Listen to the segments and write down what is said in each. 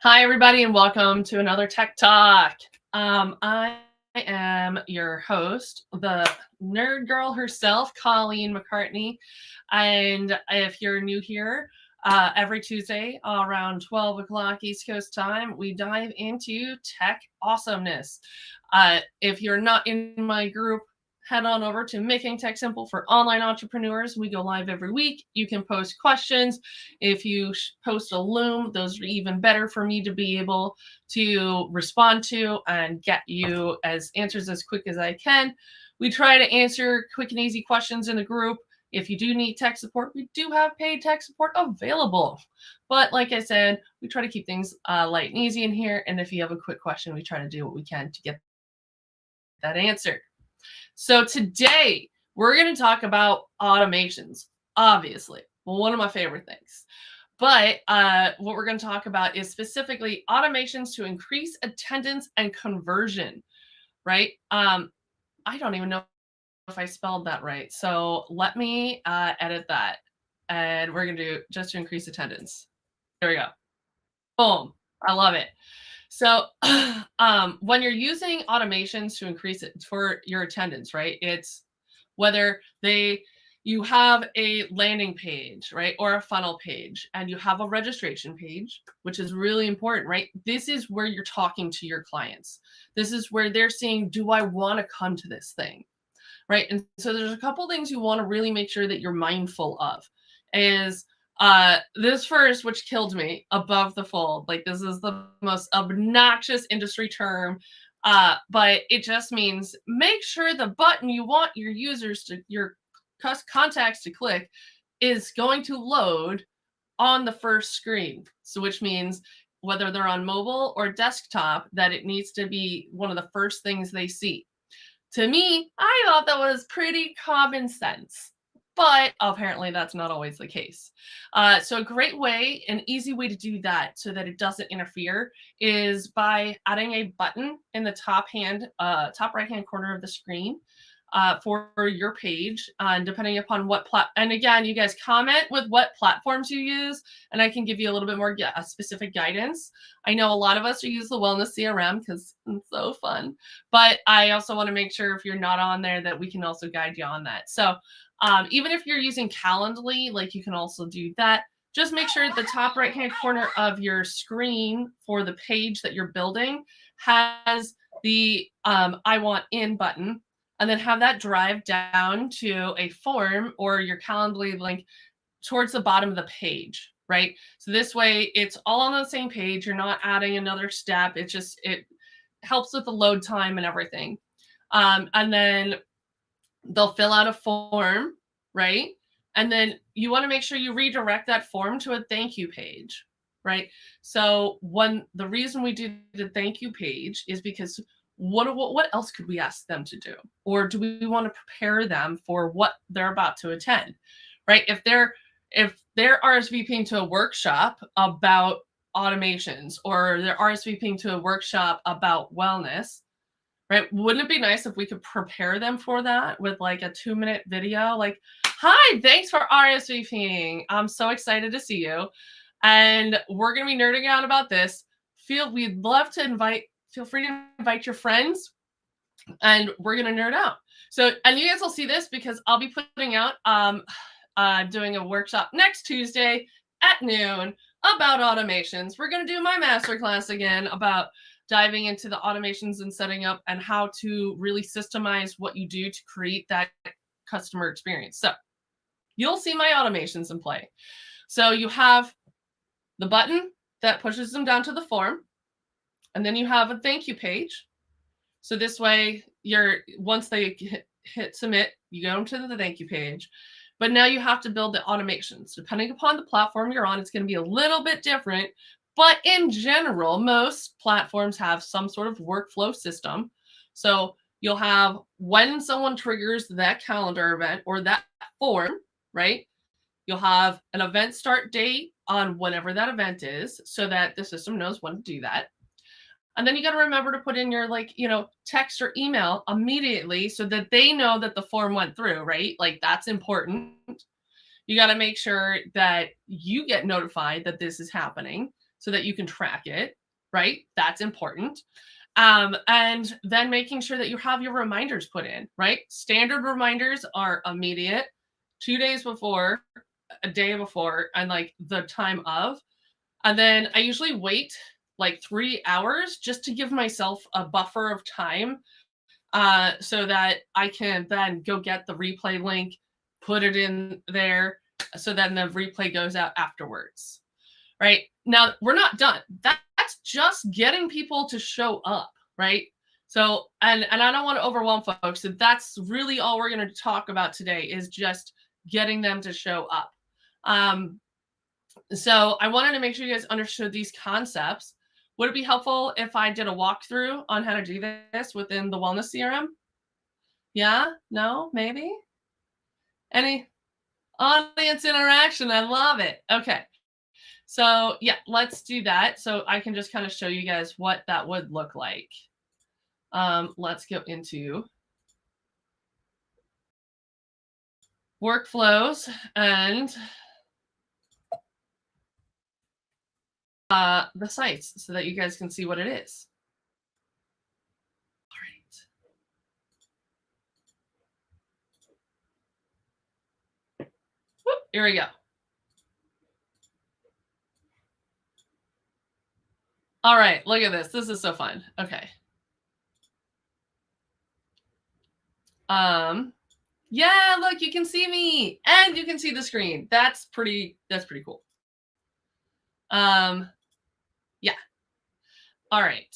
Hi, everybody, and welcome to another Tech Talk. I am your host, the nerd girl herself, Colleen McCartney. And if you're new here, every Tuesday around 12 o'clock East Coast time, we dive into tech awesomeness. If you're not in my group, head on over to Making Tech Simple for Online Entrepreneurs. We go live every week. You can post questions. If you post a Loom, those are even better for me to be able to respond to and get you as answers as quick as I can. We try to answer quick and easy questions in the group. If you do need tech support, we do have paid tech support available. But like I said, we try to keep things light and easy in here. And if you have a quick question, we try to do what we can to get that answer. So today we're going to talk about automations, obviously. Well, one of my favorite things. But what we're going to talk about is specifically automations to increase attendance and conversion, right? I don't even know if I spelled that right. So let me edit that. And we're going to do just to increase attendance. There we go. Boom. I love it. So when you're using automations to increase it for your attendance, right? It's whether you have a landing page, right? Or a funnel page, and you have a registration page, which is really important, right? This is where you're talking to your clients. This is where they're saying, do I want to come to this thing? Right. And so there's a couple things you want to really make sure that you're mindful of is this first, which killed me, above the fold. Like, this is the most obnoxious industry term, but it just means make sure the button you want your users to, your contacts to click is going to load on the first screen. So which means whether they're on mobile or desktop, that it needs to be one of the first things they see. To me, I thought that was pretty common sense, but apparently that's not always the case. So a great way, an easy way to do that so that it doesn't interfere is by adding a button in the top right-hand corner of the screen for your page, and depending upon what and again, you guys comment with what platforms you use, and I can give you a little bit more specific guidance. I know a lot of us use the Wellness CRM because it's so fun, but I also want to make sure if you're not on there that we can also guide you on that. So even if you're using Calendly, like, you can also do that. Just make sure the top right-hand corner of your screen for the page that you're building has the I want in button, and then have that drive down to a form or your Calendly link towards the bottom of the page, right? So this way it's all on the same page. You're not adding another step. It helps with the load time and everything. And then they'll fill out a form, right? And then you want to make sure you redirect that form to a thank you page, right? So the reason we do the thank you page is because what else could we ask them to do? Or do we want to prepare them for what they're about to attend, right? If they're RSVPing to a workshop about automations, or they're RSVPing to a workshop about wellness, right? Wouldn't it be nice if we could prepare them for that with like a 2-minute video? Like, hi, thanks for RSVPing. I'm so excited to see you. And we're going to be nerding out about this. We'd love to feel free to invite your friends, and we're going to nerd out. So, and you guys will see this because I'll be putting out, doing a workshop next Tuesday at noon about automations. We're going to do my masterclass again about diving into the automations and setting up and how to really systemize what you do to create that customer experience. So you'll see my automations in play. So you have the button that pushes them down to the form, and then you have a thank you page. So this way, once they hit submit, you go to the thank you page. But now you have to build the automations. Depending upon the platform you're on, it's going to be a little bit different. But in general, most platforms have some sort of workflow system. So you'll have, when someone triggers that calendar event or that form, right? You'll have an event start date on whatever that event is so that the system knows when to do that. And then you got to remember to put in your, text or email immediately so that they know that the form went through, right? Like, that's important. You got to make sure that you get notified that this is happening so that you can track it, right? That's important. And then making sure that you have your reminders put in, right? Standard reminders are immediate, 2 days before, a day before, and like the time of. And then I usually wait like 3 hours just to give myself a buffer of time, so that I can then go get the replay link, put it in there, so then the replay goes out afterwards. Right? Now, we're not done. That's just getting people to show up, right? So, and I don't want to overwhelm folks. So that's really all we're going to talk about today is just getting them to show up. So I wanted to make sure you guys understood these concepts. Would it be helpful if I did a walkthrough on how to do this within the Wellness CRM? Yeah? No? Maybe? Any audience interaction? I love it. Okay. So yeah, let's do that. So I can just kind of show you guys what that would look like. Let's go into workflows and the sites so that you guys can see what it is. All right. Whoop, here we go. All right, look at this. This is so fun. Okay. Yeah, look, you can see me and you can see the screen. That's pretty cool. Yeah. All right.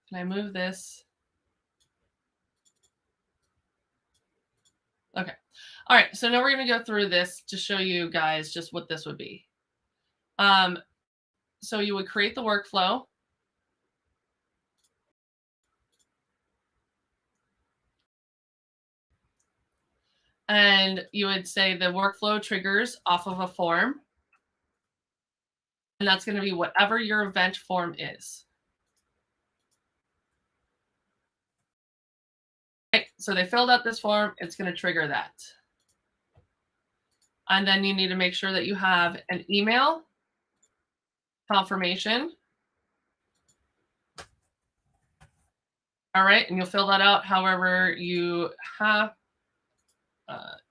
Can I move this? Okay. All right. So now we're going to go through this to show you guys just what this would be. So you would create the workflow. And you would say the workflow triggers off of a form. And that's going to be whatever your event form is. Okay, so they filled out this form. It's going to trigger that. And then you need to make sure that you have an email confirmation. All right. And you'll fill that out however you have.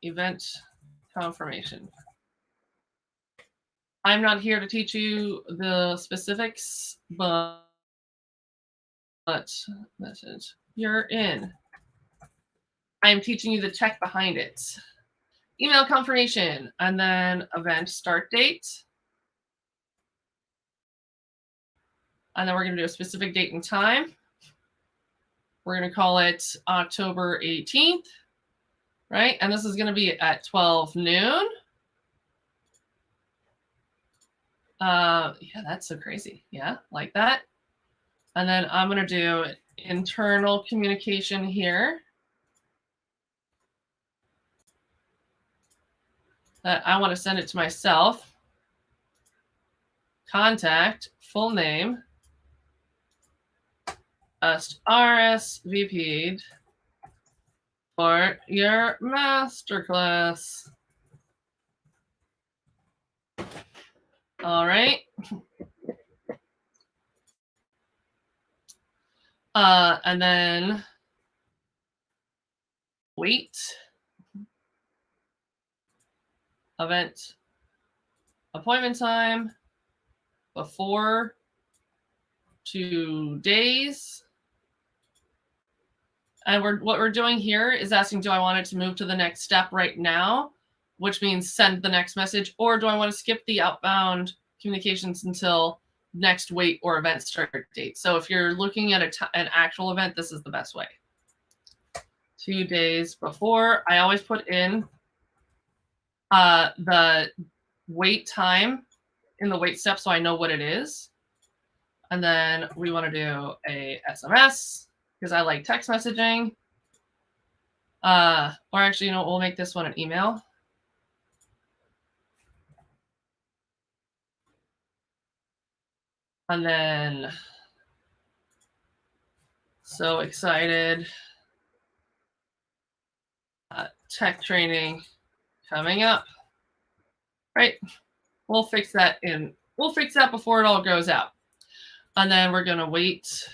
Event confirmation. I'm not here to teach you the specifics, but message you're in. I'm teaching you the tech behind it. Email confirmation, and then event start date. And then we're going to do a specific date and time. We're going to call it October 18th, right? And this is going to be at 12 noon. Yeah, that's so crazy. Yeah, like that. And then I'm going to do internal communication here. That I want to send it to myself. Contact, full name, RSVP'd for your masterclass. All right. And then wait. Event appointment time before 2 days. And what we're doing here is asking, do I want it to move to the next step right now, which means send the next message, or do I want to skip the outbound communications until next wait or event start date? So if you're looking at an actual event, this is the best way. 2 days before, I always put in the wait time in the wait step so I know what it is. And then we want to do a SMS because I like text messaging. Or actually, we'll make this one an email. And then, so excited. Tech training coming up, right? We'll fix that before it all goes out. And then we're going to wait.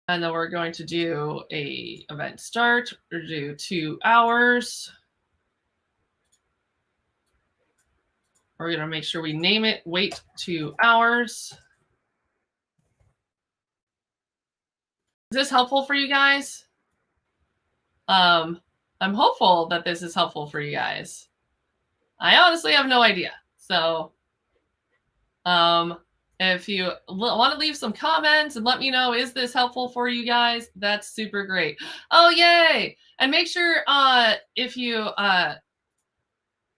And then we're going to do a event start. We're going to do 2 hours. We're going to make sure we name it wait 2 hours. Is this helpful for you guys? I'm hopeful that this is helpful for you guys. I honestly have no idea. So if you want to leave some comments and let me know, is this helpful for you guys? That's super great. Oh, yay. And make sure if you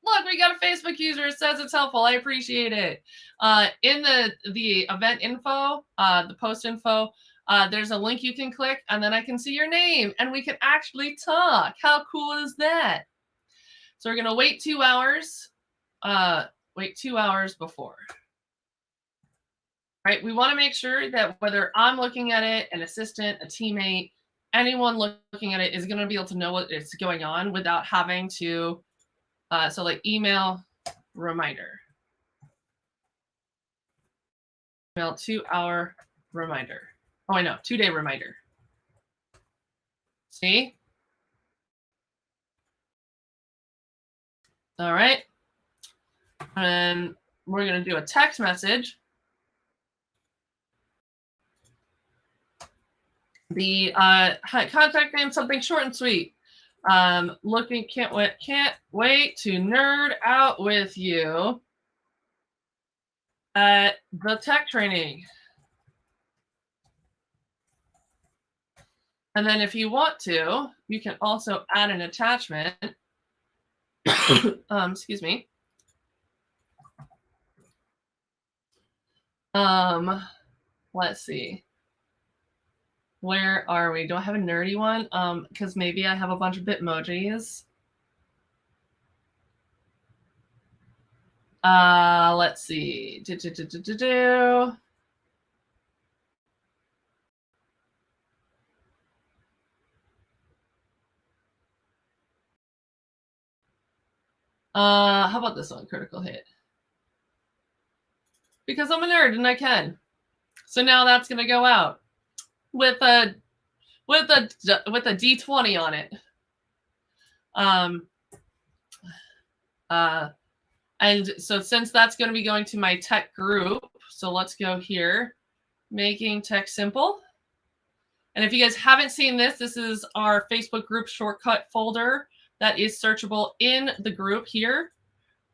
look, we got a Facebook user. It says it's helpful. I appreciate it. In the event info, the post info, there's a link you can click, and then I can see your name, and we can actually talk. How cool is that? So we're going to wait 2 hours. Wait 2 hours before. Right? We want to make sure that whether I'm looking at it, an assistant, a teammate, anyone looking at it is going to be able to know what is going on without having to, so like email reminder. Email 2 hour reminder. Oh, I know, 2-day reminder. See? All right. And we're going to do a text message. The contact name, something short and sweet. Can't wait to nerd out with you at the tech training. And then if you want to, you can also add an attachment. Excuse me. Let's see. Where are we? Do I have a nerdy one? Because maybe I have a bunch of Bitmojis. Let's see. How about this one? Critical hit. Because I'm a nerd and I can. So now that's gonna go out with a D20 on it. And so since that's going to be going to my tech group, so let's go here, making tech simple. And if you guys haven't seen this, this is our Facebook group shortcut folder that is searchable in the group here.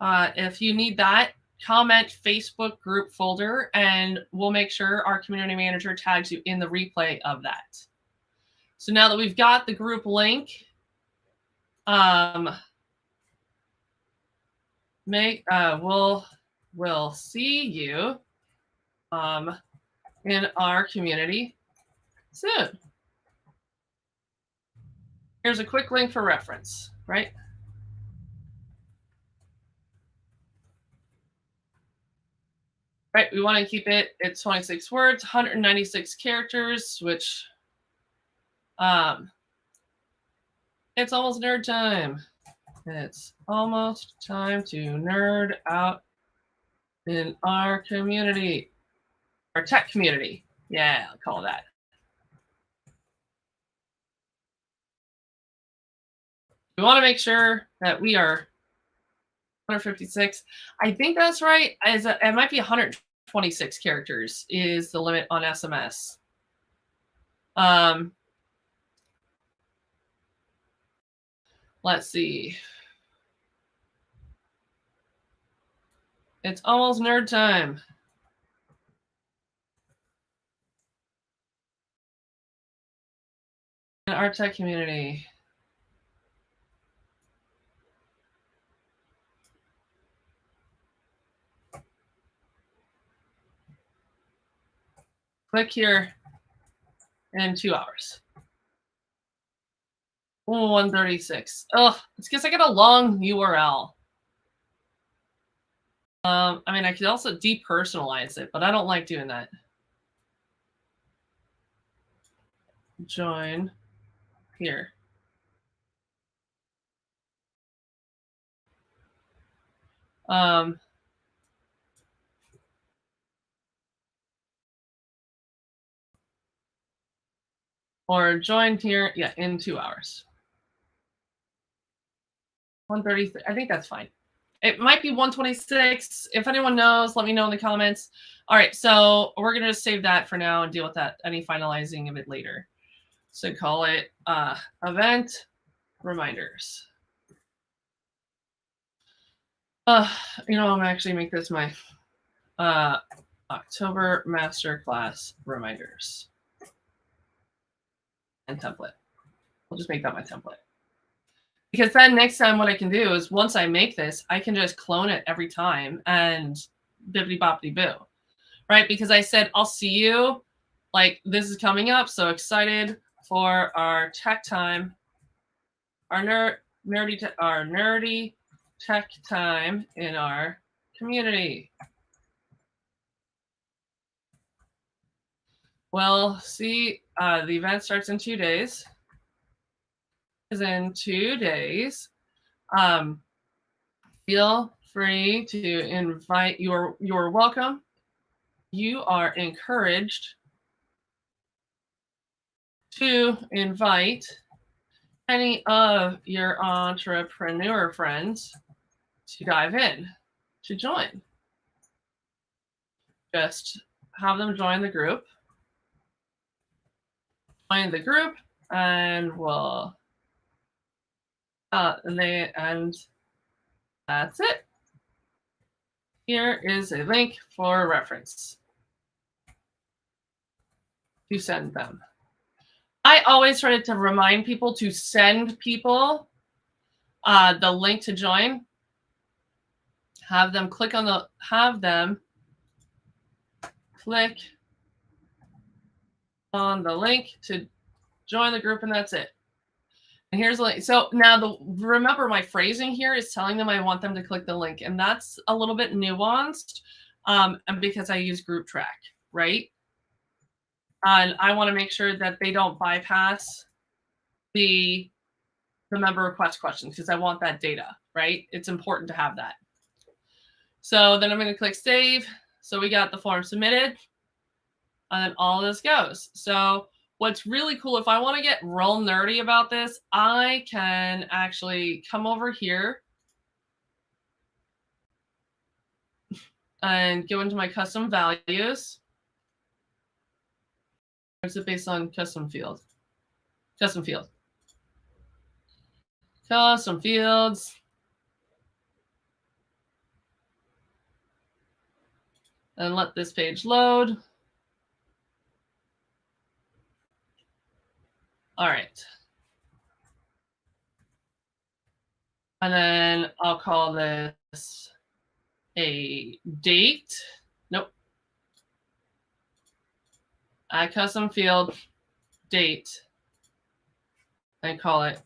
If you need that, comment Facebook group folder, and we'll make sure our community manager tags you in the replay of that. So now that we've got the group link, we'll see you in our community soon. Here's a quick link for reference, right? Right, we want to keep it at 26 words, 196 characters, which it's almost nerd time. It's almost time to nerd out in our community, our tech community. Yeah, I'll call that. We want to make sure that we are 156. I think that's right. It might be 126 characters is the limit on SMS. Let's see. It's almost nerd time. In our tech community. Click here in 2 hours. 136. Oh, it's because I got a long URL. I mean, I could also depersonalize it, but I don't like doing that. Join here. Um, or join here, yeah, in 2 hours. 1:33. I think that's fine. It might be 1:26. If anyone knows, let me know in the comments. All right, so we're gonna just save that for now and deal with that any finalizing of it later. So call it event reminders. I'm actually make this my October masterclass reminders and template. I'll just make that my template. Because then next time what I can do is once I make this, I can just clone it every time and bibbity boppity boo. Right? Because I said I'll see you. Like this is coming up. So excited for our tech time. Our nerdy tech time in our community. Well, see, the event starts in 2 days. Is in 2 days. Feel free to invite. You're welcome. You are encouraged to invite any of your entrepreneur friends to dive in, to join. Just have them join the group. Join the group, and we'll. And that's it. Here is a link for reference to send them. I always try to remind people to send people the link to join. Have them click on the link to join the group, and that's it. And here's the link. So now remember my phrasing here is telling them I want them to click the link, and that's a little bit nuanced, and because I use Group Track, right? And I want to make sure that they don't bypass the member request questions because I want that data, right? It's important to have that. So then I'm going to click save. So we got the form submitted, and then all this goes. So what's really cool, if I want to get real nerdy about this, I can actually come over here and go into my custom values. Or is it based on custom field? Custom field. Custom fields. And let this page load. All right. And then I'll call this a date. Nope. Add custom field date and call it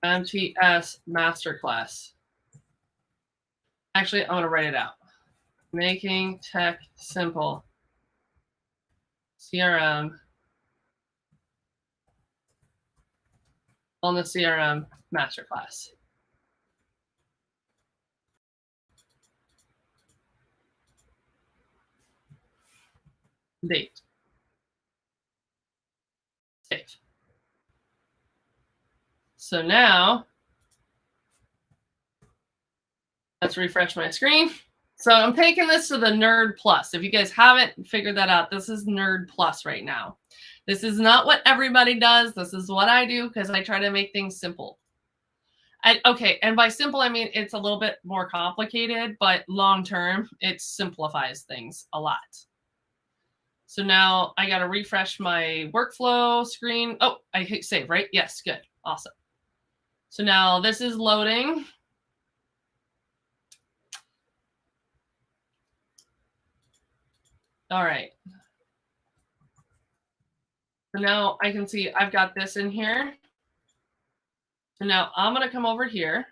MTS Masterclass. Actually, I'm going to write it out. Making tech simple. CRM on the CRM Masterclass. Date. Save. So now, let's refresh my screen. So I'm taking this to the Nerd Plus. If you guys haven't figured that out, this is Nerd Plus right now. This is not what everybody does. This is what I do because I try to make things simple. Okay, and by simple, I mean it's a little bit more complicated, but long term, it simplifies things a lot. So now I got to refresh my workflow screen. Oh, I hit save, right? Yes, good. Awesome. So now this is loading. All right. So now I can see I've got this in here. So now I'm going to come over here.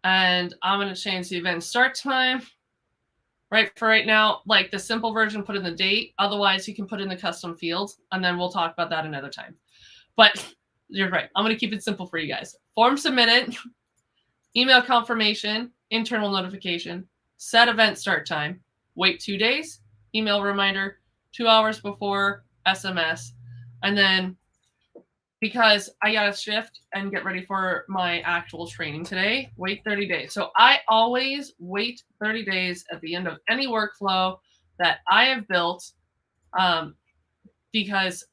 And I'm going to change the event start time. Right, for right now, like the simple version, put in the date. Otherwise, you can put in the custom fields, and then we'll talk about that another time. But you're right. I'm going to keep it simple for you guys. Form submitted, email confirmation, internal notification, set event start time, wait 2 days, email reminder, 2 hours before, SMS, and then because I got to shift and get ready for my actual training today, wait 30 days. So I always wait 30 days at the end of any workflow that I have built, because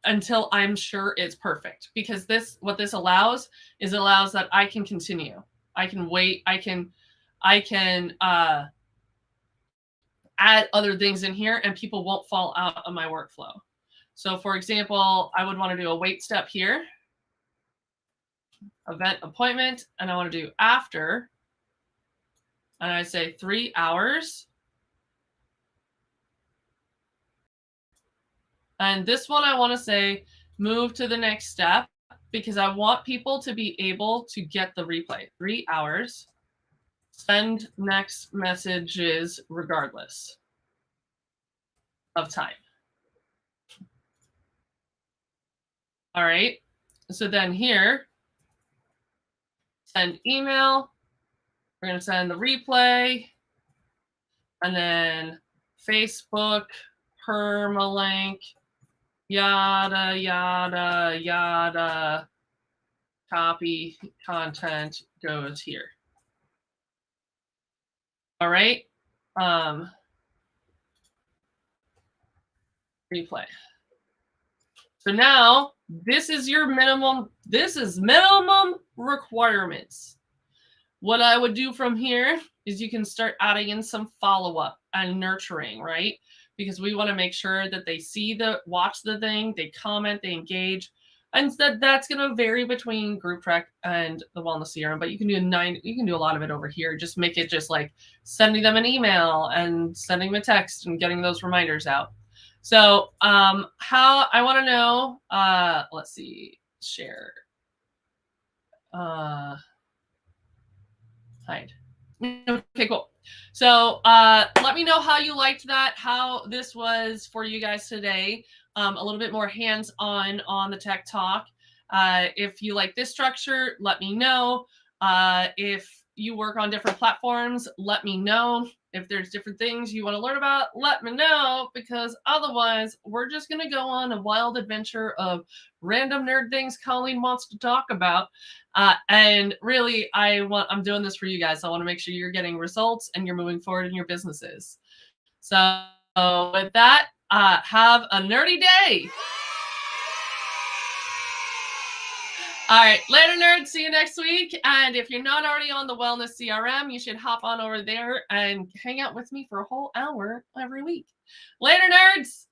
until I'm sure it's perfect. Because what this allows that I can continue. I can wait. I can add other things in here, and people won't fall out of my workflow. So for example, I would want to do a wait step here, event appointment, and I want to do after, and I say 3 hours. And this one I want to say move to the next step, because I want people to be able to get the replay. 3 hours, send next messages regardless of time. All right. So then here, send email. We're going to send the replay. And then Facebook, permalink, yada, yada, yada. Copy content goes here. All right. Replay. So now this is your minimum. This is minimum requirements. What I would do from here is you can start adding in some follow-up and nurturing, right? Because we want to make sure that they watch the thing, they comment, they engage. And that's going to vary between Group Track and the Wellness CRM, but you can do a lot of it over here. Just make it just like sending them an email and sending them a text and getting those reminders out. So how I want to know, let's see, share. Hide. Okay, cool. So let me know how you liked that, how this was for you guys today. A little bit more hands-on on the Tech Talk. If you like this structure, let me know. If you work on different platforms, let me know. If there's different things you want to learn about, let me know, because otherwise we're just going to go on a wild adventure of random nerd things Colleen wants to talk about. And really, I'm doing this for you guys. I want to make sure you're getting results and you're moving forward in your businesses. So with that, have a nerdy day. All right, later, nerds. See you next week. And if you're not already on the Wellness CRM, you should hop on over there and hang out with me for a whole hour every week. Later, nerds.